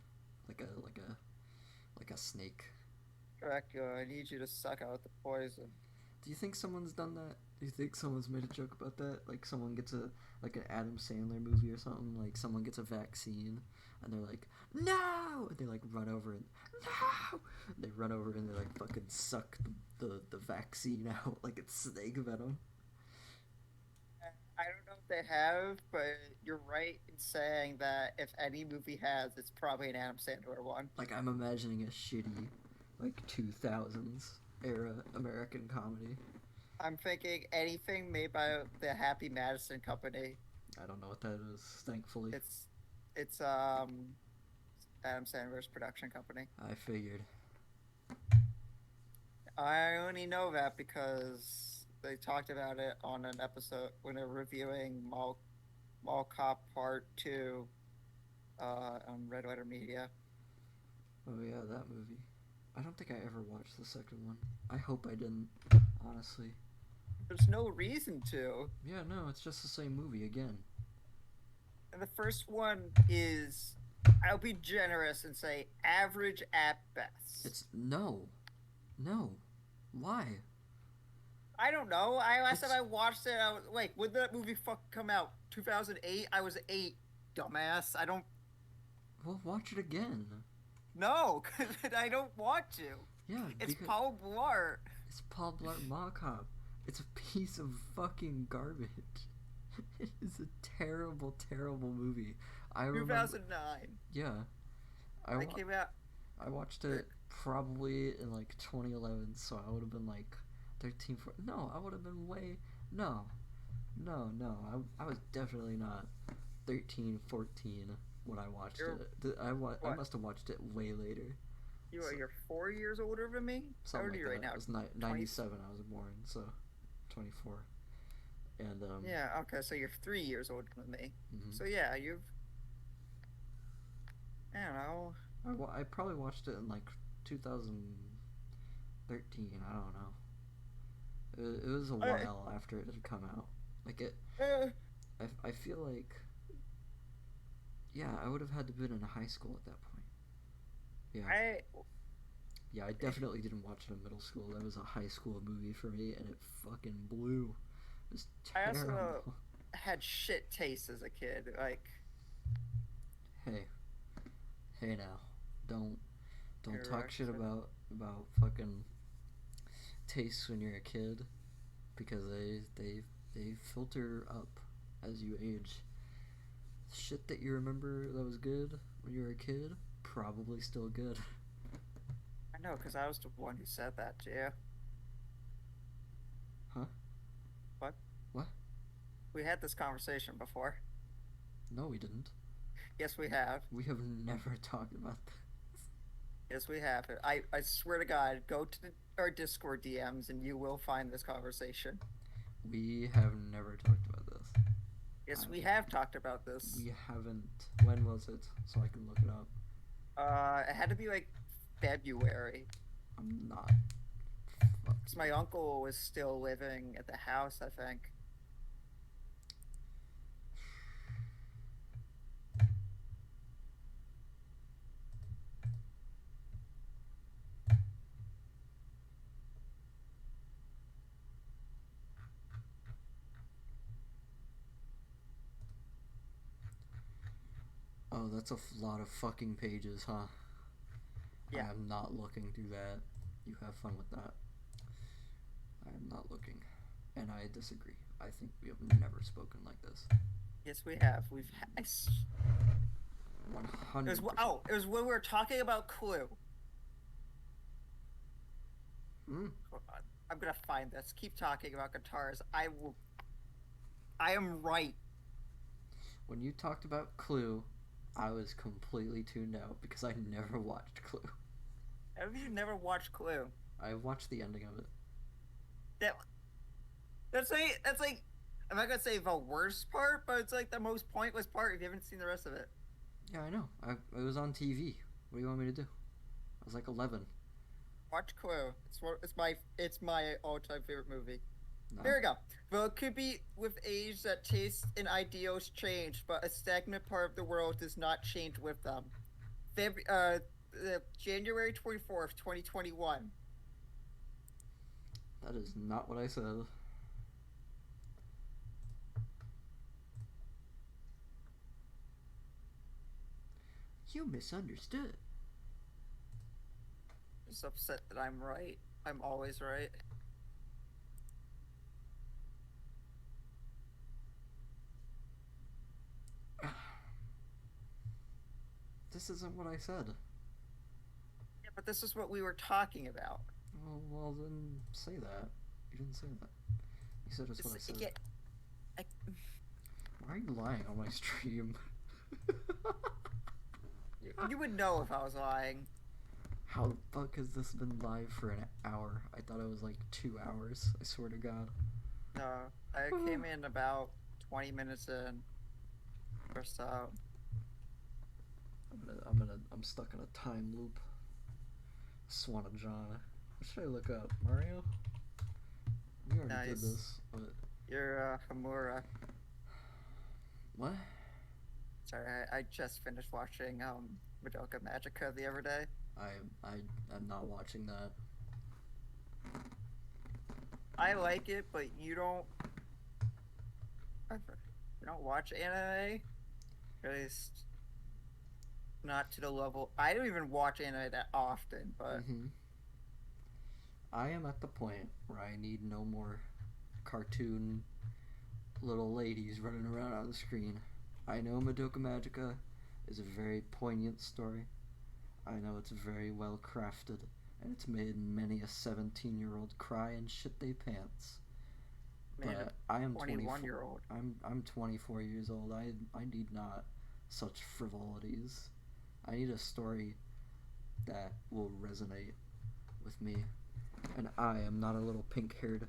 like a snake. Dracula, I need you to suck out the poison. Do you think someone's done that? Do you think someone's made a joke about that? Like someone gets a like an Adam Sandler movie or something. Like someone gets a vaccine, and they're like, no, and they like run over and no, and they run over and they like fucking suck the vaccine out like it's snake venom. I don't know if they have, but you're right in saying that if any movie has, it's probably an Adam Sandler one. Like I'm imagining a shitty, like 2000s era American comedy. I'm thinking anything made by the Happy Madison Company. I don't know what that is. Thankfully, It's Adam Sandler's production company. I figured. I only know that because they talked about it on an episode when they're reviewing Mall Cop Part 2 on Red Letter Media. Oh yeah, that movie. I don't think I ever watched the second one. I hope I didn't, honestly. There's no reason to. Yeah, no, it's just the same movie again. And the first one is, I'll be generous and say average at best. It's no. Why? I don't know. Last time I watched it, I was like, when did that movie come out? 2008? I was 8, dumbass. I don't. Well, watch it again. No, because I don't want to. Yeah, it's Paul Blart. It's Paul Blart Mall Cop. It's a piece of fucking garbage. It is a terrible, terrible movie. 2009. Yeah. It came out. I watched it probably in like 2011, so I would have been like 13, 14. No, I would have been way. No. I was definitely not 13, 14 when I watched it. I must have watched it way later. You're 4 years older than me? How old are you right now? It was 97 I was born, so 24. And yeah, okay, so you're 3 years older than me. Mm-hmm. So yeah, you've, I don't know. I probably watched it in like 2013. I don't know. It was a while after it had come out. Like it, I feel like, yeah, I would have had to have been in high school at that point. Yeah, I definitely didn't watch it in middle school. That was a high school movie for me, and it fucking blew. It was terrible. I also had shit taste as a kid. Like, hey now, don't talk shit about fucking tastes when you're a kid, because they filter up as you age. Shit that you remember that was good when you were a kid, probably still good. I know, because I was the one who said that to you. Huh? What? We had this conversation before. No, we didn't. Yes, we have. We have never talked about this. Yes, we have. I swear to God, go to our Discord DMs and you will find this conversation. We have never talked about this. Yes, we have talked about this. We haven't. When was it? So I can look it up. It had to be like February. I'm not. Because my uncle was still living at the house, I think. Oh, that's a lot of fucking pages, huh? Yeah. I am not looking through that. You have fun with that. I am not looking. And I disagree. I think we have never spoken like this. Yes, we have. 100%. It was when we were talking about Clue. Hmm? I'm gonna find this. Keep talking about guitars. I am right. When you talked about Clue, I was completely tuned out because I never watched Clue. Have you never watched Clue? I watched the ending of it. That's like I'm not gonna say the worst part, but it's like the most pointless part if you haven't seen the rest of it. Yeah, I know. It was on TV. What do you want me to do? I was like 11. Watch Clue. It's my all-time favorite movie. No. There we go. Well, it could be with age that tastes and ideals change, but a stagnant part of the world does not change with them. January 24th, 2021. That is not what I said. You misunderstood. Just upset that I'm right. I'm always right. This isn't what I said. Yeah, but this is what we were talking about. Well, then say that. You didn't say that. You said it's what I said. Yeah, I, Why are you lying on my stream? you would know if I was lying. How the fuck has this been live for an hour? I thought it was like 2 hours. I swear to God. No, I came in about 20 minutes in or so. I'm stuck in a time loop. Swan John. What should I look up? Mario? You already did this, but... You're Hamura. What? Sorry, I just finished watching Madoka Magica the other day. I'm not watching that. I like it, but you don't watch anime? At least not to the level. I don't even watch anime that often, but I am at the point where I need no more cartoon little ladies running around on the screen. I know Madoka Magica is a very poignant story. I know it's very well crafted, and it's made many a 17-year-old cry and shit they pants. But I am 21-year-old. I'm 24 years old. I need not such frivolities. I need a story that will resonate with me. And I am not a little pink-haired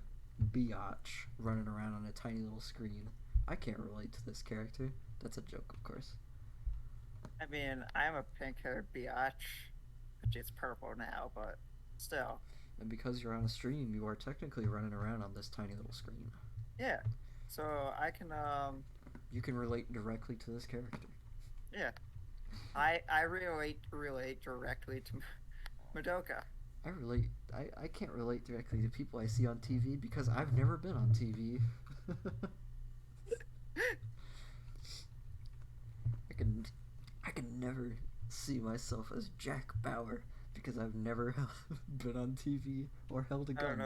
biatch running around on a tiny little screen. I can't relate to this character. That's a joke, of course. I mean, I'm a pink-haired biatch, which is purple now, but still. And because you're on a stream, you are technically running around on this tiny little screen. Yeah. So I can You can relate directly to this character. Yeah. I relate directly to Madoka. I can't relate directly to people I see on TV because I've never been on TV. I can never see myself as Jack Bauer because I've never been on TV or held a gun.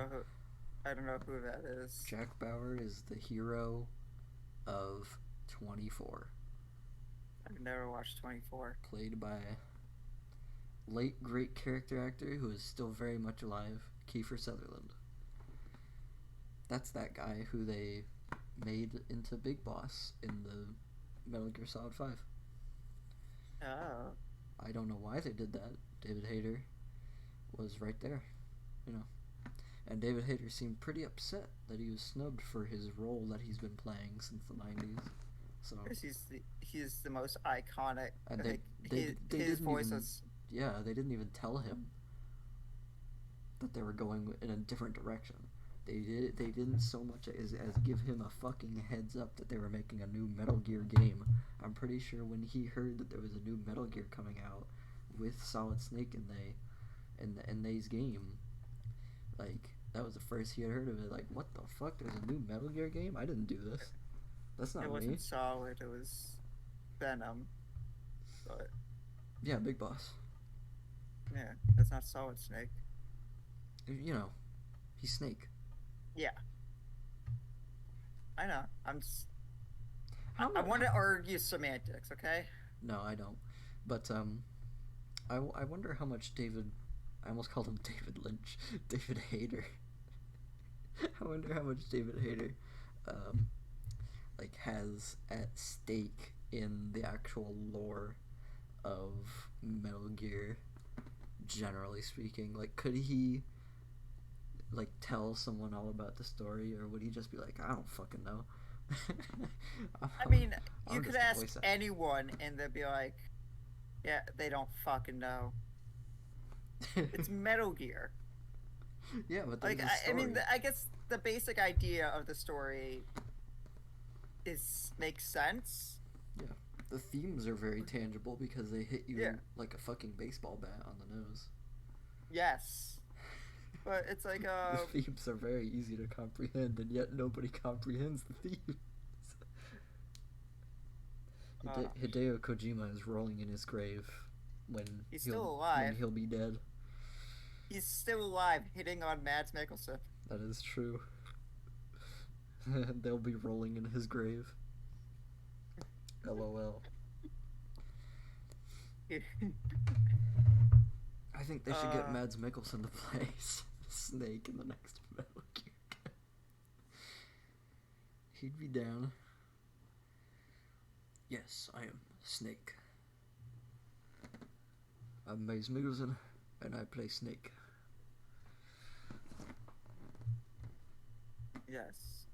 I don't know who that is. Jack Bauer is the hero of 24. I've never watched 24. Played by late great character actor who is still very much alive, Kiefer Sutherland. That's that guy who they made into Big Boss in the Metal Gear Solid 5. Oh. I don't know why they did that. David Hayter was right there, you know. And David Hayter seemed pretty upset that he was snubbed for his role that he's been playing since the 90s. So he's the most iconic. And his voice is. Yeah, they didn't even tell him that they were going in a different direction. They didn't so much as give him a fucking heads up that they were making a new Metal Gear game. I'm pretty sure when he heard that there was a new Metal Gear coming out with Solid Snake in they's game, like that was the first he had heard of it. Like, what the fuck? There's a new Metal Gear game? I didn't do this. That's not me. It wasn't Solid. It was Venom. But yeah, Big Boss. Yeah, that's not Solid Snake. You know, he's Snake. Yeah. I know. I want to argue semantics, okay? No, I don't. But I wonder how much I almost called him David Lynch, David Hayter. I wonder how much David Hayter like has at stake in the actual lore of Metal Gear, generally speaking. Like, could he like tell someone all about the story, or would he just be like, I don't fucking know? I mean, you could ask anyone and they'd be like, yeah, they don't fucking know. It's Metal Gear. Yeah, but like, I mean, I guess the basic idea of the story makes sense. Yeah, the themes are very tangible because they hit you like a fucking baseball bat on the nose. Yes. But it's like The themes are very easy to comprehend, and yet nobody comprehends the themes. Hideo Kojima is rolling in his grave when he's he'll still alive. be dead. He's still alive, hitting on Mads Mikkelsen. That is true. They'll be rolling in his grave. LOL. I think they should get Mads Mikkelsen to play Snake in the next Metal Gear game. He'd be down. Yes, I am Snake. I'm Mads Mikkelsen, and I play Snake. Yes.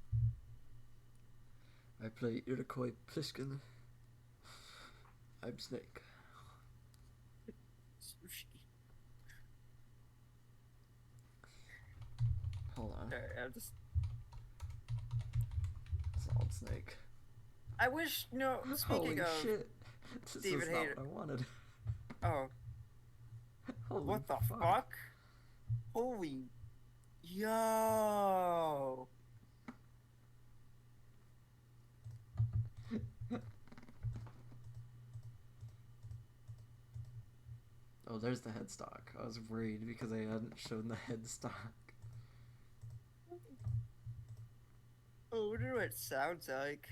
I play Iroquois Pliskin. I'm Snake. Sushi. Hold on. I'm just... Solid Snake. I wish, speaking Holy of shit. This David is not Hayter. what I wanted. Oh. Holy What the fuck? fuck? Holy. Yo. Oh, there's the headstock. I was worried because I hadn't shown the headstock. Oh, I wonder what it sounds like.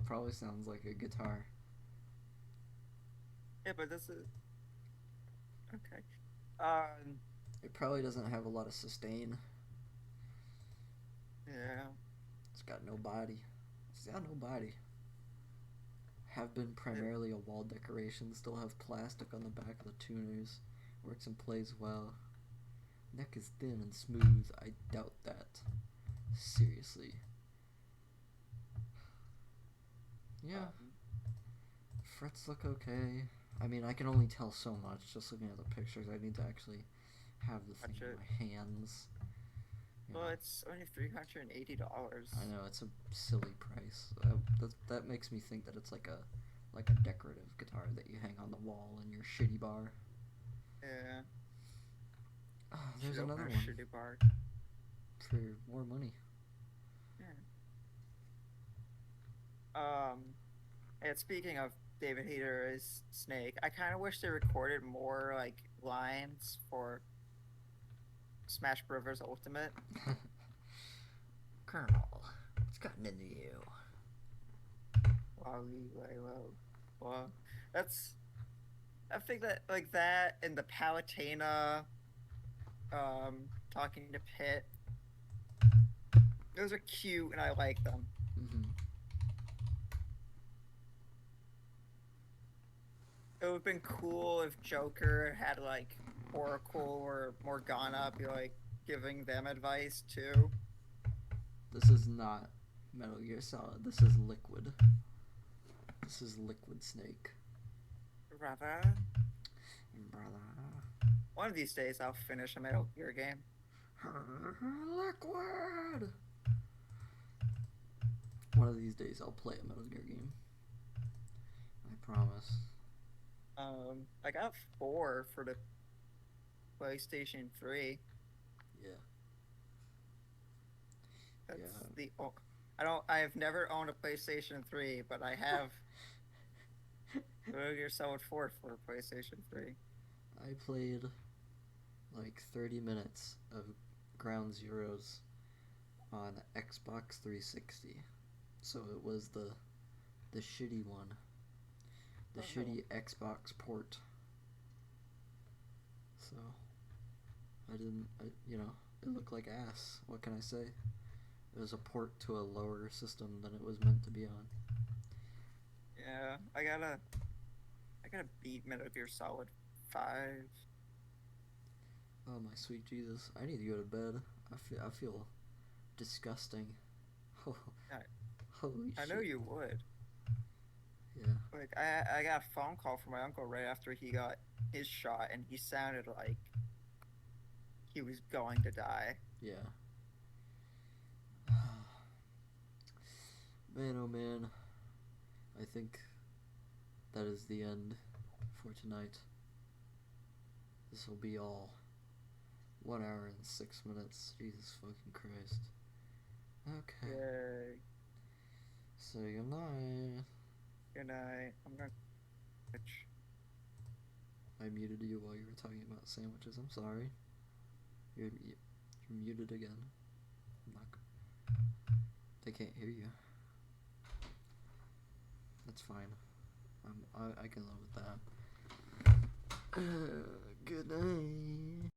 Probably sounds like a guitar. Yeah, but this is... Okay. It probably doesn't have a lot of sustain. Yeah. It's got no body. It's got no body. Have been primarily a wall decoration. Still have plastic on the back of the tuners. Works and plays well. Neck is thin and smooth. I doubt that. Seriously. Yeah. Frets look okay. I mean, I can only tell so much just looking at the pictures. I need to actually have the thing in my hands. Well, it's only $380. I know, it's a silly price. That makes me think that it's like a decorative guitar that you hang on the wall in your shitty bar. Yeah. Oh, there's another one. Shitty bar. For more money. Yeah. And speaking of David Hayter as Snake, I kind of wish they recorded more like lines for Smash Bros. Ultimate. Colonel, what's gotten into you? Well, that's... I think that like that and the Palutena talking to Pit, those are cute and I like them. Mm-hmm. It would have been cool if Joker had like Oracle or Morgana be like giving them advice too. This is not Metal Gear Solid. This is Liquid. This is Liquid Snake. Brother. Brother. One of these days I'll finish a Metal Gear game. Liquid. One of these days I'll play a Metal Gear game. I promise. I got 4 for the PlayStation 3. Yeah. That's I've never owned a PlayStation 3, but I have Metal Gear Solid 4 for PlayStation 3. I played like 30 minutes of Ground Zeroes on Xbox 360. So it was the shitty one. The shitty Xbox port. So it looked like ass. What can I say? It was a port to a lower system than it was meant to be on. Yeah, I gotta beat Metal Gear Solid 5. Oh my sweet Jesus! I need to go to bed. I feel disgusting. Oh, holy shit! I know you would. Yeah. Like I got a phone call from my uncle right after he got his shot, and he sounded like he was going to die. Yeah. Man, oh man. I think that is the end for tonight. This will be all 1 hour and 6 minutes. Jesus fucking Christ. Okay. Yay. So good night. Good night. I'm gonna. I muted you while you were talking about sandwiches. I'm sorry. You're muted again. I'm not. They can't hear you. That's fine. I can live with that. Good night.